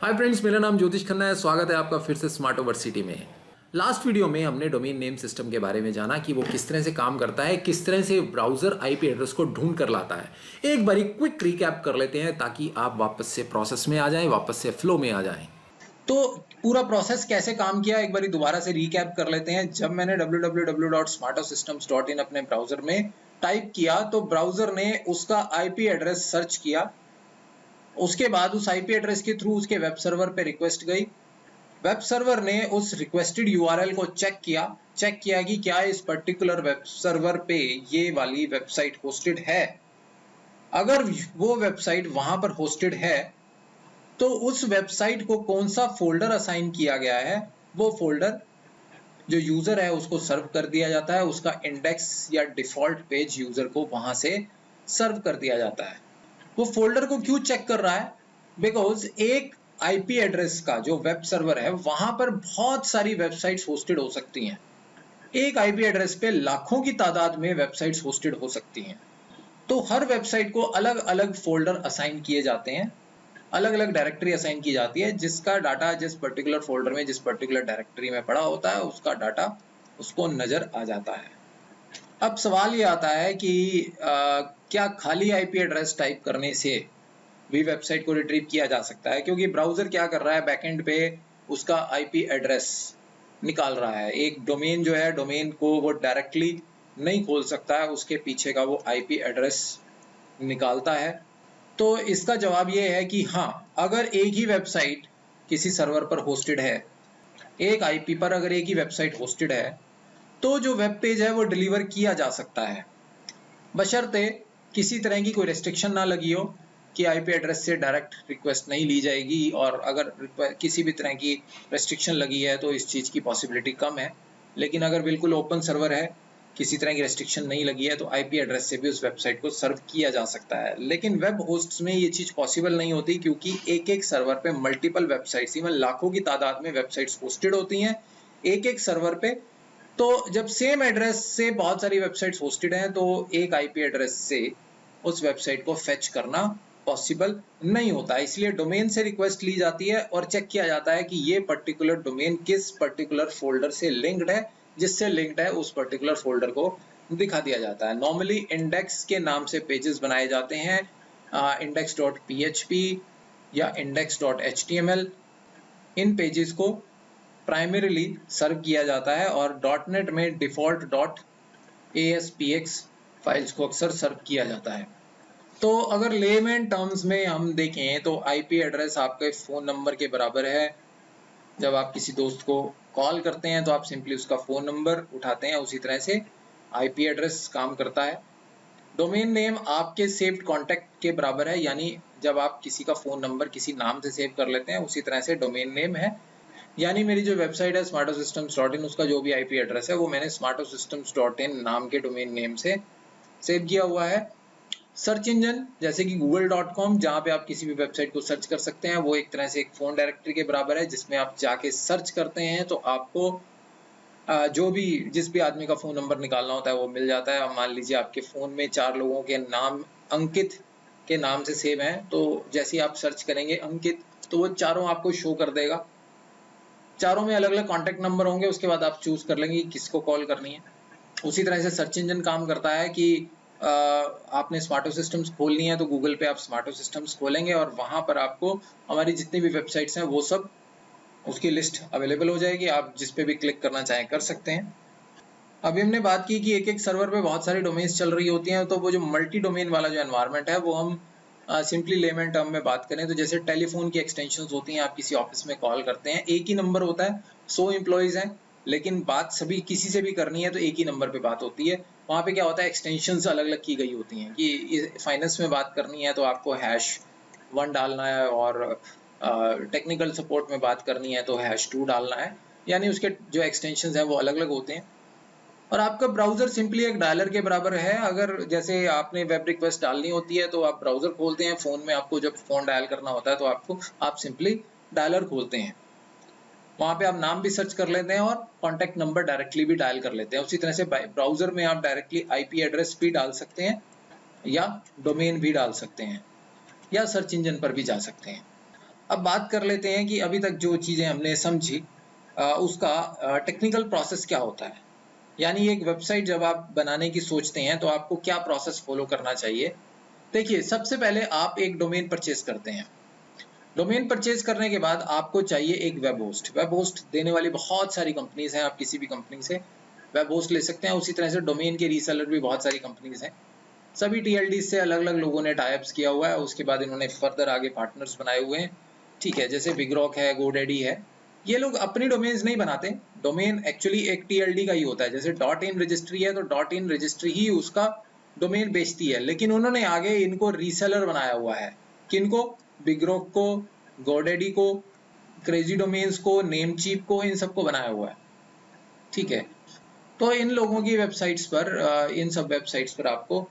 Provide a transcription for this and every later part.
Hi friends, मेरा नाम ज्योतिष खन्ना है। स्वागत है आपका फिर से स्मार्ट ओवर सिटी में। लास्ट वीडियो में हमने डोमेन नेम सिस्टम के बारे में जाना कि वो किस तरह से काम करता है, किस तरह से ब्राउजर आईपी एड्रेस को ढूंढ कर लाता है। एक बारी क्विक रिकैप कर लेते हैं ताकि आप वापस से प्रोसेस में आ जाएं, वापस से फ्लो में आ जाएं। तो पूरा प्रोसेस कैसे काम किया एक बारी दोबारा से रिकैप कर लेते हैं। जब मैंने www.smartosystems.in अपने ब्राउजर में टाइप किया तो ब्राउजर ने उसका आईपी एड्रेस सर्च किया। उसके बाद उस आईपी एड्रेस के थ्रू उसके वेब सर्वर पे रिक्वेस्ट गई। वेब सर्वर ने उस रिक्वेस्टेड यूआरएल को चेक किया कि क्या इस पर्टिकुलर वेब सर्वर पे ये वाली वेबसाइट होस्टेड है। अगर वो वेबसाइट वहां पर होस्टेड है तो उस वेबसाइट को कौन सा फोल्डर असाइन किया गया है, वो फोल्डर जो यूजर है उसको सर्व कर दिया जाता है। उसका इंडेक्स या डिफॉल्ट पेज यूजर को वहां से सर्व कर दिया जाता है। वो फोल्डर को क्यों चेक कर रहा है? बिकॉज एक आईपी एड्रेस का जो वेब सर्वर है वहां पर बहुत सारी वेबसाइट्स होस्टेड हो सकती हैं। एक आईपी एड्रेस पे लाखों की तादाद में वेबसाइट्स होस्टेड हो सकती हैं। तो हर वेबसाइट को अलग अलग फोल्डर असाइन किए जाते हैं, अलग अलग डायरेक्टरी असाइन की जाती है। जिसका डाटा जिस पर्टिकुलर फोल्डर में, जिस पर्टिकुलर डायरेक्टरी में पड़ा होता है, उसका डाटा उसको नजर आ जाता है। अब सवाल ये आता है कि क्या खाली आईपी एड्रेस टाइप करने से भी वेबसाइट को रिट्रीव किया जा सकता है? क्योंकि ब्राउजर क्या कर रहा है, बैकएंड पे उसका आईपी एड्रेस निकाल रहा है। एक डोमेन जो है, डोमेन को वो डायरेक्टली नहीं खोल सकता है, उसके पीछे का वो आईपी एड्रेस निकालता है। तो इसका जवाब ये है कि हाँ, अगर एक ही वेबसाइट किसी सर्वर पर होस्टेड है, एक आईपी पर अगर एक ही वेबसाइट होस्टेड है, तो जो वेब पेज है वो डिलीवर किया जा सकता है, बशर्ते किसी तरह की कोई रेस्ट्रिक्शन ना लगी हो कि आईपी एड्रेस से डायरेक्ट रिक्वेस्ट नहीं ली जाएगी। और अगर किसी भी तरह की रेस्ट्रिक्शन लगी है तो इस चीज़ की पॉसिबिलिटी कम है। लेकिन अगर बिल्कुल ओपन सर्वर है, किसी तरह की रेस्ट्रिक्शन नहीं लगी है, तो आईपी एड्रेस से भी उस वेबसाइट को सर्व किया जा सकता है। लेकिन वेब होस्ट्स में ये चीज़ पॉसिबल नहीं होती, क्योंकि एक एक सर्वर पे मल्टीपल वेबसाइट्स, इवन लाखों की तादाद में वेबसाइट्स होस्टेड होती हैं एक एक सर्वर पे। तो जब सेम एड्रेस से बहुत सारी वेबसाइट्स होस्टेड हैं तो एक आईपी एड्रेस से उस वेबसाइट को फेच करना पॉसिबल नहीं होता। इसलिए डोमेन से रिक्वेस्ट ली जाती है और चेक किया जाता है कि ये पर्टिकुलर डोमेन किस पर्टिकुलर फोल्डर से लिंक्ड है। जिससे लिंक्ड है उस पर्टिकुलर फोल्डर को दिखा दिया जाता है। नॉर्मली इंडेक्स के नाम से पेजेस बनाए जाते हैं, index.php या index.html। इन पेजेस को प्राइमरीली सर्व किया जाता है और डॉटनेट में डिफॉल्ट .aspx फाइल्स को अक्सर सर्व किया जाता है। तो अगर लेमैन टर्म्स में हम देखें तो आईपी एड्रेस आपके फ़ोन नंबर के बराबर है। जब आप किसी दोस्त को कॉल करते हैं तो आप सिंपली उसका फ़ोन नंबर उठाते हैं, उसी तरह से आईपी एड्रेस काम करता है। डोमेन नेम आपके सेव्ड कॉन्टैक्ट के बराबर है, यानी जब आप किसी का फ़ोन नंबर किसी नाम से सेव कर लेते हैं, उसी तरह से डोमेन नेम है। यानी मेरी जो वेबसाइट है smartosystems.in, उसका जो भी आईपी एड्रेस है वो मैंने smartosystems.in नाम के डोमेन नेम से सेव किया हुआ है। सर्च इंजन जैसे कि google.com, जहाँ पे आप किसी भी वेबसाइट को सर्च कर सकते हैं, वो एक तरह से एक फ़ोन डायरेक्टरी के बराबर है, जिसमें आप जाके सर्च करते हैं तो आपको जो भी जिस भी आदमी का फ़ोन नंबर निकालना होता है वो मिल जाता है। मान लीजिए आपके फ़ोन में 4 लोगों के नाम अंकित के नाम से सेव हैं, तो जैसे ही आप सर्च करेंगे अंकित, तो वो चारों आपको शो कर देगा। चारों में अलग अलग कॉन्टैक्ट नंबर होंगे, उसके बाद आप चूज कर लेंगे किसको कॉल करनी है। उसी तरह से सर्च इंजन काम करता है कि आपने स्मार्टो सिस्टम्स खोलनी है तो गूगल पे आप स्मार्टो सिस्टम्स खोलेंगे और वहां पर आपको हमारी जितनी भी वेबसाइट्स हैं वो सब उसकी लिस्ट अवेलेबल हो जाएगी। आप जिस पे भी क्लिक करना चाहें कर सकते हैं। अभी हमने बात की कि एक एक सर्वर पे बहुत सारी डोमेन्स चल रही होती हैं, तो वो जो मल्टी डोमेन वाला जो एनवायरनमेंट है वो हम सिंपली लेमैन टर्म में बात करें तो जैसे टेलीफोन की एक्सटेंशंस होती हैं। आप किसी ऑफिस में कॉल करते हैं, एक ही नंबर होता है, 100 एम्प्लॉयज हैं, लेकिन बात सभी किसी से भी करनी है तो एक ही नंबर पे बात होती है। वहाँ पे क्या होता है, एक्सटेंशंस अलग अलग की गई होती हैं कि फाइनेंस में बात करनी है तो आपको #1 डालना है, और टेक्निकल सपोर्ट में बात करनी है तो #2 डालना है। यानी उसके जो एक्सटेंशंस हैं वो अलग अलग होते हैं। और आपका ब्राउजर सिंपली एक डायलर के बराबर है। अगर जैसे आपने वेब रिक्वेस्ट डालनी होती है तो आप ब्राउजर खोलते हैं, फोन में आपको जब फोन डायल करना होता है तो आप सिंपली डायलर खोलते हैं, वहां पे आप नाम भी सर्च कर लेते हैं और कॉन्टैक्ट नंबर डायरेक्टली भी डायल कर लेते हैं। उसी तरह से ब्राउजर में आप डायरेक्टली आईपी एड्रेस भी डाल सकते हैं या डोमेन भी डाल सकते हैं या सर्च इंजन पर भी जा सकते हैं। अब बात कर लेते हैं कि अभी तक जो चीज़ें हमने समझी उसका टेक्निकल प्रोसेस क्या होता है। यानी एक वेबसाइट जब आप बनाने की सोचते हैं तो आपको क्या प्रोसेस फॉलो करना चाहिए। देखिए, सबसे पहले आप एक डोमेन परचेज करते हैं। डोमेन परचेज करने के बाद आपको चाहिए एक वेब होस्ट। वेब होस्ट देने वाली बहुत सारी कंपनीज हैं, आप किसी भी कंपनी से वेब होस्ट ले सकते हैं। उसी तरह से डोमेन के रीसेलर भी बहुत सारी कंपनीज हैं। सभी TLD से अलग अलग लोगों ने टाइप्स किया हुआ है, उसके बाद इन्होंने फर्दर आगे पार्टनर्स बनाए हुए हैं। ठीक है, जैसे बिगरॉक है, गोडैडी है। ये लोग अपनी डोमेन्स नहीं बनाते, डोमेन एक्चुअली एक TLD का ही होता है। जैसे .in रजिस्ट्री है तो .in रजिस्ट्री ही उसका डोमेन बेचती है, लेकिन उन्होंने आगे इनको रीसेलर बनाया हुआ है। किनको? बिगरॉक को, गोडैडी को, क्रेजी डोमेन्स को, नेमचीप को, इन सबको बनाया हुआ है। ठीक है, तो इन लोगों की वेबसाइट्स पर इन सब वेबसाइट्स पर आपको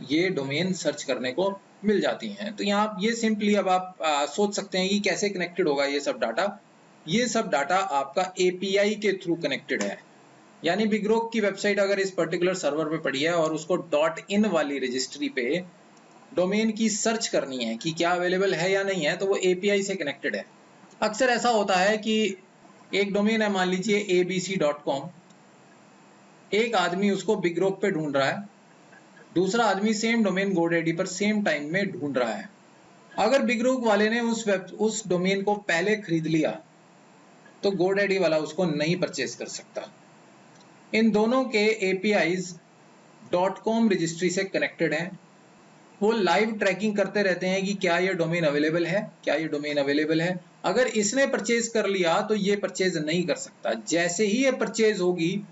ये डोमेन सर्च करने को मिल जाती हैं। तो यहाँ ये सिंपली अब आप सोच सकते हैं कि कैसे कनेक्टेड होगा ये सब डाटा। ये सब डाटा आपका API के थ्रू कनेक्टेड है। यानी बिगरॉक की वेबसाइट अगर इस पर्टिकुलर सर्वर पे पड़ी है और उसको .in वाली रजिस्ट्री पे डोमेन की सर्च करनी है कि क्या अवेलेबल है या नहीं है, तो वो API से कनेक्टेड है। अक्सर ऐसा होता है कि एक डोमेन है, मान लीजिए abc.com, एक आदमी उसको बिगरॉक पे ढूंढ रहा है, दूसरा आदमी सेम डोमेन गोडैडी पर सेम टाइम में ढूंढ रहा है। अगर बिगरॉक वाले ने उस डोमेन को पहले खरीद लिया तो गोडैडी वाला उसको नहीं परचेज कर सकता। इन दोनों के APIs .com रजिस्ट्री से कनेक्टेड हैं। वो लाइव ट्रैकिंग करते रहते हैं कि क्या ये डोमेन अवेलेबल है, क्या ये डोमेन अवेलेबल है। अगर इसने परचेज कर लिया तो ये परचेज नहीं कर सकता। जैसे ही ये परचेज होगी,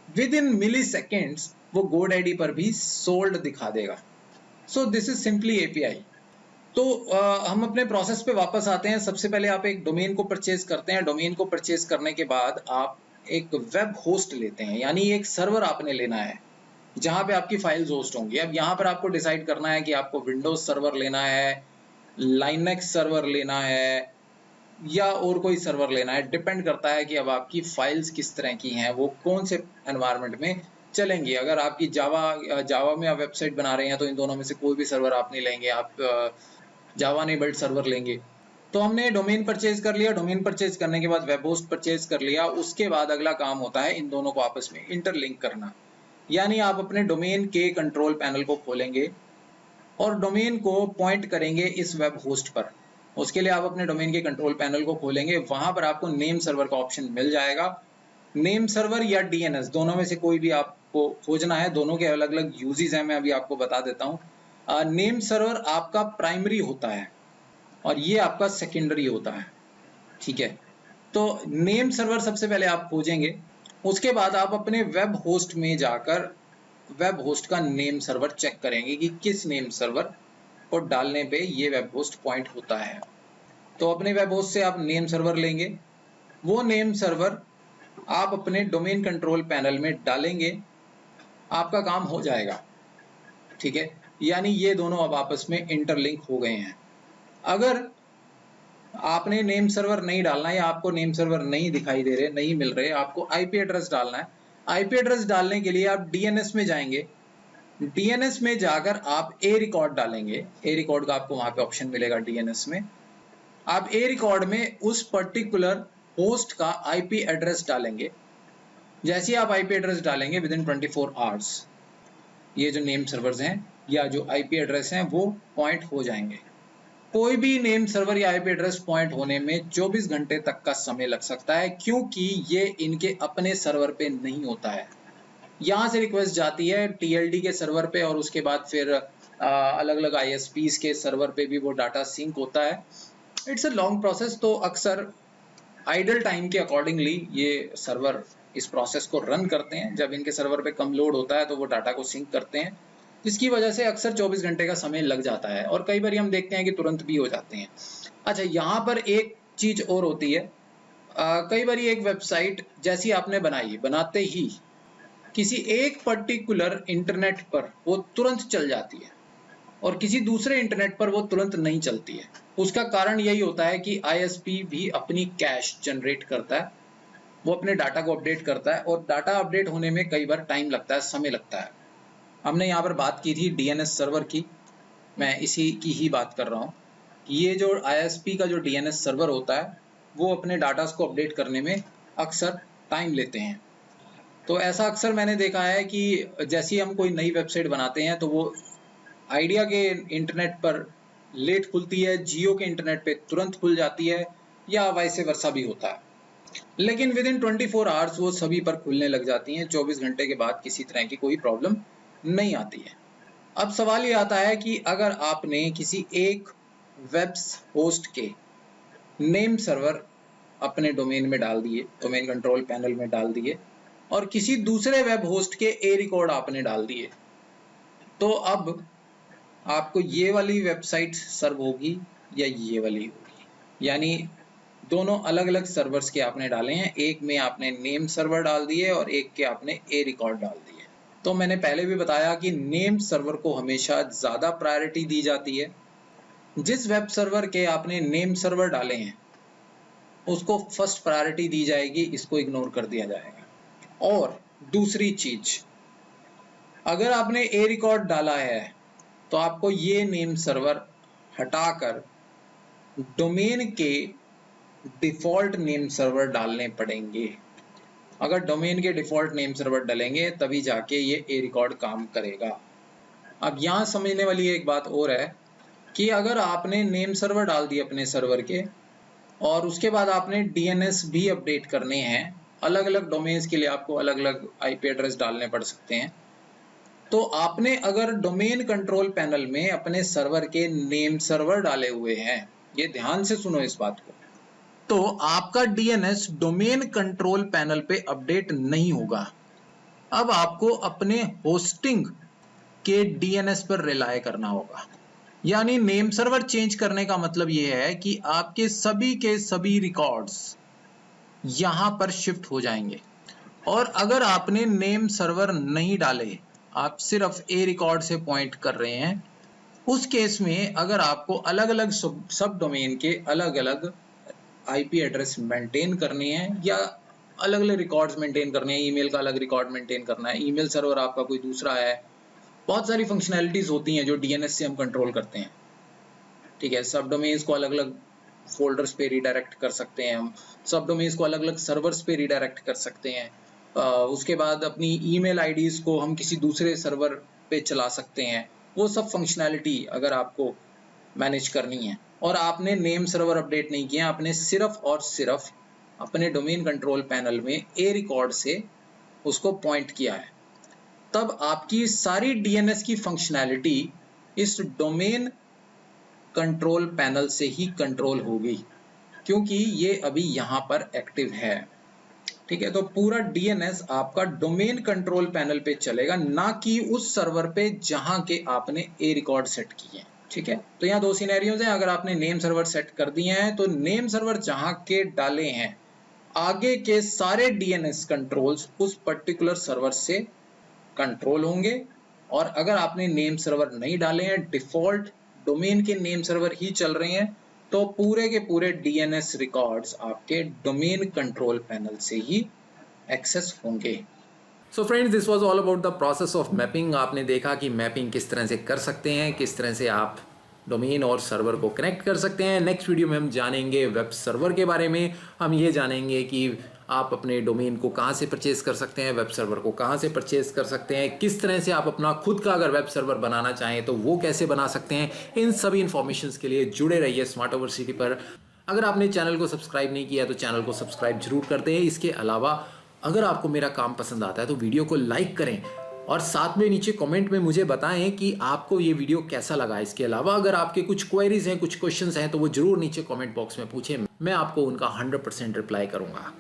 विद इन मिली सेकेंड्स वो गोडैडी पर भी सोल्ड दिखा देगा। So this is simply API। तो हम अपने प्रोसेस पे वापस आते हैं। सबसे पहले आप एक डोमेन को परचेज करते हैं। डोमेन को परचेज करने के बाद आप एक वेब होस्ट लेते हैं, यानी एक सर्वर आपने लेना है जहां पे आपकी फाइल्स होस्ट होंगी। अब यहाँ पर आपको डिसाइड करना है कि आपको विंडोज सर्वर लेना है, लाइनेक्स सर्वर लेना है, या और कोई सर्वर लेना है। डिपेंड करता है कि अब आपकी फाइल्स किस तरह की हैं, वो कौन से एनवायरनमेंट में चलेंगी। अगर आपकी जावा में आप वेबसाइट बना रहे हैं तो इन दोनों में से कोई भी सर्वर आप नहीं लेंगे, आप जावा इनेबल्ड सर्वर लेंगे। तो हमने डोमेन परचेज कर लिया। डोमेन परचेज करने के बाद वेब होस्ट परचेज कर लिया। उसके बाद अगला काम होता है इन दोनों को आपस में इंटरलिंक करना। यानी आप अपने डोमेन के कंट्रोल पैनल को खोलेंगे और डोमेन को पॉइंट करेंगे इस वेब होस्ट पर। उसके लिए आप अपने डोमेन के कंट्रोल पैनल को खोलेंगे, वहां पर आपको नेम सर्वर का ऑप्शन मिल जाएगा। नेम सर्वर या DNS, दोनों में से कोई भी आपको खोजना है। दोनों के अलग अलग यूजेस हैं, मैं अभी आपको बता देता हूँ। नेम सर्वर आपका प्राइमरी होता है और ये आपका सेकेंडरी होता है। ठीक है, तो नेम सर्वर सबसे पहले आप खोजेंगे। उसके बाद आप अपने वेब होस्ट में जाकर वेब होस्ट का नेम सर्वर चेक करेंगे कि किस नेम सर्वर को डालने पे ये वेब होस्ट पॉइंट होता है। तो अपने वेब होस्ट से आप नेम सर्वर लेंगे। वो नेम सर्वर आप अपने डोमेन कंट्रोल पैनल में डालेंगे, आपका काम हो जाएगा। ठीक है, यानी ये दोनों अब आपस में इंटरलिंक हो गए हैं। अगर आपने नेम सर्वर नहीं डालना या आपको नेम सर्वर नहीं दिखाई दे रहे, नहीं मिल रहे, आपको IP एड्रेस डालना है। IP एड्रेस डालने के लिए आप DNS में जाएंगे। DNS में जाकर आप A रिकॉर्ड डालेंगे। A रिकॉर्ड का आपको वहां पे ऑप्शन मिलेगा DNS में। आप A रिकॉर्ड में उस पर्टिकुलर होस्ट का IP एड्रेस डालेंगे। जैसे आप IP एड्रेस डालेंगे, विद इन 24 आवर्स ये जो नेम सर्वर्स हैं या जो IP एड्रेस हैं वो पॉइंट हो जाएंगे। कोई भी नेम सर्वर या IP एड्रेस पॉइंट होने में 24 घंटे तक का समय लग सकता है, क्योंकि ये इनके अपने सर्वर पे नहीं होता है। यहाँ से रिक्वेस्ट जाती है TLD के सर्वर पे और उसके बाद फिर अलग अलग ISPs के सर्वर पे भी वो डाटा सिंक होता है। It's a long process. तो अक्सर आइडल टाइम के अकॉर्डिंगली ये सर्वर इस प्रोसेस को रन करते हैं। जब इनके सर्वर पे कम लोड होता है तो वो डाटा को सिंक करते हैं, जिसकी वजह से अक्सर 24 घंटे का समय लग जाता है और कई बार हम देखते हैं कि तुरंत भी हो जाते हैं। अच्छा, यहाँ पर एक चीज और होती है। कई बार एक वेबसाइट जैसी आपने बनाई, बनाते ही किसी एक पर्टिकुलर इंटरनेट पर वो तुरंत चल जाती है और किसी दूसरे इंटरनेट पर वो तुरंत नहीं चलती है। उसका कारण यही होता है कि ISP भी अपनी कैश जनरेट करता है, वो अपने डाटा को अपडेट करता है और डाटा अपडेट होने में कई बार टाइम लगता है, समय लगता है। हमने यहाँ पर बात की थी DNS सर्वर की, मैं इसी की ही बात कर रहा हूँ ये जो ISP का जो DNS सर्वर होता है वो अपने डाटास को अपडेट करने में अक्सर टाइम लेते हैं। तो ऐसा अक्सर मैंने देखा है कि जैसे ही हम कोई नई वेबसाइट बनाते हैं तो वो आइडिया के इंटरनेट पर लेट खुलती है, जियो के इंटरनेट पे तुरंत खुल जाती है, या वैसे वर्षा भी होता है। लेकिन विद इन 24 आवर्स वो सभी पर खुलने लग जाती हैं। 24 घंटे के बाद किसी तरह की कोई प्रॉब्लम नहीं आती है। अब सवाल ये आता है कि अगर आपने किसी एक वेब होस्ट के नेम सर्वर अपने डोमेन में डाल दिए, डोमेन कंट्रोल पैनल में डाल दिए, और किसी दूसरे वेब होस्ट के ए रिकॉर्ड आपने डाल दिए, तो अब आपको ये वाली वेबसाइट सर्व होगी या ये वाली होगी। यानी दोनों अलग अलग सर्वर्स के आपने डाले हैं, एक में आपने नेम सर्वर डाल दिए और एक के आपने ए रिकॉर्ड डाल दिए। तो मैंने पहले भी बताया कि नेम सर्वर को हमेशा ज़्यादा प्रायोरिटी दी जाती है। जिस वेब सर्वर के आपने नेम सर्वर डाले हैं उसको फर्स्ट प्रायोरिटी दी जाएगी, इसको इग्नोर कर दिया जाएगा। और दूसरी चीज, अगर आपने ए रिकॉर्ड डाला है तो आपको ये नेम सर्वर हटाकर डोमेन के डिफॉल्ट नेम सर्वर डालने पड़ेंगे। अगर डोमेन के डिफॉल्ट नेम सर्वर डालेंगे तभी जाके ये ए रिकॉर्ड काम करेगा। अब यहाँ समझने वाली एक बात और है कि अगर आपने नेम सर्वर डाल दिए अपने सर्वर के और उसके बाद आपने DNS भी अपडेट करने हैं, अलग अलग डोमेन्स के लिए आपको अलग अलग IP एड्रेस डालने पड़ सकते हैं, तो आपने अगर डोमेन कंट्रोल पैनल में अपने सर्वर के नेम सर्वर डाले हुए हैं, ये ध्यान से सुनो इस बात को, तो आपका DNS डोमेन कंट्रोल पैनल पे अपडेट नहीं होगा। अब आपको अपने होस्टिंग के DNS पर रिलाय करना होगा। यानी नेम सर्वर चेंज करने का मतलब ये है कि आपके सभी के सभी रिकॉर्ड्स यहां पर शिफ्ट हो जाएंगे। और अगर आपने नेम सर्वर नहीं डाले, आप सिर्फ ए रिकॉर्ड से पॉइंट कर रहे हैं, उस केस में अगर आपको अलग अलग सब डोमेन के अलग अलग IP एड्रेस मेंटेन करने हैं या अलग अलग रिकॉर्ड्स मेंटेन करने हैं, ईमेल का अलग रिकॉर्ड मेंटेन करना है, ईमेल सर्वर आपका कोई दूसरा है, बहुत सारी फंक्शनैलिटीज होती हैं जो DNS से हम कंट्रोल करते हैं। ठीक है, सब डोमेन्स को अलग अलग फोल्डर्स पे रिडायरेक्ट कर सकते हैं, हम सब डोमेन्स को अलग अलग सर्वर्स पे रिडायरेक्ट कर सकते हैं। उसके बाद अपनी ईमेल आईडीज को हम किसी दूसरे सर्वर पे चला सकते हैं। वो सब फंक्शनैलिटी अगर आपको मैनेज करनी है और आपने नेम सर्वर अपडेट नहीं किया, आपने सिर्फ और सिर्फ अपने डोमेन कंट्रोल पैनल में ए रिकॉर्ड से उसको पॉइंट किया है, तब आपकी सारी DNS की फंक्शनैलिटी इस डोमेन कंट्रोल पैनल से ही कंट्रोल होगी, क्योंकि ये अभी यहाँ पर एक्टिव है। ठीक है, तो पूरा DNS आपका डोमेन कंट्रोल पैनल पे चलेगा, ना कि उस सर्वर पे जहां के आपने ए रिकॉर्ड सेट किए हैं। ठीक है, तो यहाँ दो सिनेरियोज हैं। अगर आपने नेम सर्वर सेट कर दिए हैं तो नेम सर्वर जहां के डाले हैं, आगे के सारे DNS कंट्रोल्स उस पर्टिकुलर सर्वर से कंट्रोल होंगे। और अगर आपने नेम सर्वर नहीं डाले हैं, डिफॉल्ट डोमेन के नेम सर्वर ही चल रहे हैं, तो पूरे के पूरे DNS रिकॉर्ड्स आपके डोमेन कंट्रोल पैनल से ही एक्सेस होंगे। So friends, this was all about the process of mapping. आपने देखा कि मैपिंग किस तरह से कर सकते हैं, किस तरह से आप डोमेन और सर्वर को कनेक्ट कर सकते हैं। नेक्स्ट वीडियो में हम जानेंगे वेब सर्वर के बारे में। हम ये जानेंगे कि आप अपने डोमेन को कहाँ से परचेज कर सकते हैं, वेब सर्वर को कहाँ से परचेज कर सकते हैं, किस तरह से आप अपना खुद का अगर वेब सर्वर बनाना चाहें तो वो कैसे बना सकते हैं। इन सभी इन्फॉर्मेशन के लिए जुड़े रहिए स्मार्टोवर्सिटी पर। अगर आपने चैनल को सब्सक्राइब नहीं किया तो चैनल को सब्सक्राइब जरूर करते हैं। इसके अलावा अगर आपको मेरा काम पसंद आता है तो वीडियो को लाइक करें और साथ में नीचे कमेंट में मुझे बताएं कि आपको ये वीडियो कैसा लगा। इसके अलावा अगर आपके कुछ क्वेरीज हैं, कुछ क्वेश्चंस हैं, तो वो जरूर नीचे कमेंट बॉक्स में पूछें, मैं आपको उनका 100% रिप्लाई करूंगा।